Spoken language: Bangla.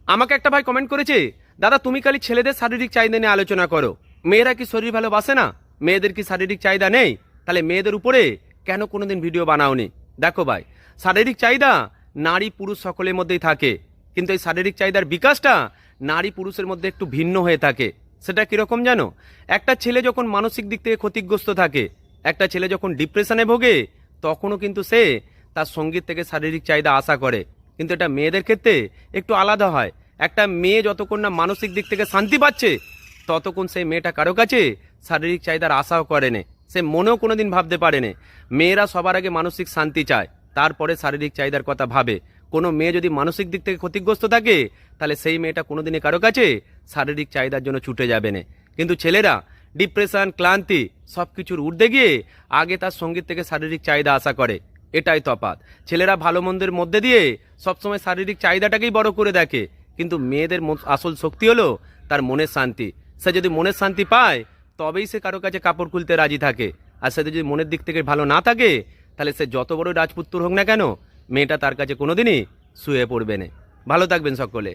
আমাকে একটা ভাই কমেন্ট করেছে, দাদা তুমি খালি ছেলেদের শারীরিক চাহিদা নিয়ে আলোচনা করো, মেয়েরা কি শরীর ভালোবাসে না? মেয়েদের কি শারীরিক চাহিদা নেই? তাহলে মেয়েদের উপরে কেন কোনোদিন ভিডিও বানাওনি? দেখো ভাই, শারীরিক চাহিদা নারী পুরুষ সকলের মধ্যেই থাকে, কিন্তু এই শারীরিক চাহিদার বিকাশটা নারী পুরুষের মধ্যে একটু ভিন্ন হয়ে থাকে। সেটা কিরকম জানো? একটা ছেলে যখন মানসিক দিক থেকে ক্ষতিগ্রস্ত থাকে, একটা ছেলে যখন ডিপ্রেশনে ভোগে, তখনও কিন্তু সে তার সঙ্গীত থেকে শারীরিক চাহিদা আশা করে। কিন্তু এটা মেয়েদের ক্ষেত্রে একটু আলাদা হয়। একটা মেয়ে যতক্ষণ না মানসিক দিক থেকে শান্তি পাচ্ছে, ততক্ষণ সেই মেয়েটা কারো কাছে শারীরিক চাহিদার আশাও করে না, সে মনেও কোনোদিন ভাবতে পারে না। মেয়েরা সবার আগে মানসিক শান্তি চায়, তারপরে শারীরিক চাহিদার কথা ভাবে। কোনো মেয়ে যদি মানসিক দিক থেকে ক্ষতিগ্রস্ত থাকে, তাহলে সেই মেয়েটা কোনোদিনই কারো কাছে শারীরিক চাহিদার জন্য ছুটে যাবে না। কিন্তু ছেলেরা ডিপ্রেশন, ক্লান্তি সব কিছুর ঊর্ধ্বে গিয়ে আগে তার সঙ্গীত থেকে শারীরিক চাহিদা আশা করে। এটাই তফাৎ। ছেলেরা ভালো মন্দের মধ্যে দিয়ে সবসময় শারীরিক চাহিদাটাকেই বড় করে দেখে, কিন্তু মেয়েদের আসল শক্তি হলো তার মনের শান্তি। সে যদি মনের শান্তি পায়, তবেই সে কারো কাছে কাপড় খুলতে রাজি থাকে। আর সে যদি মনের দিক থেকে ভালো না থাকে, তাহলে সে যত বড় রাজপুত্র হোক না কেন, মেয়েটা তার কাছে কোনোদিনই শুয়ে পড়বে না। ভালো থাকবেন সকলে।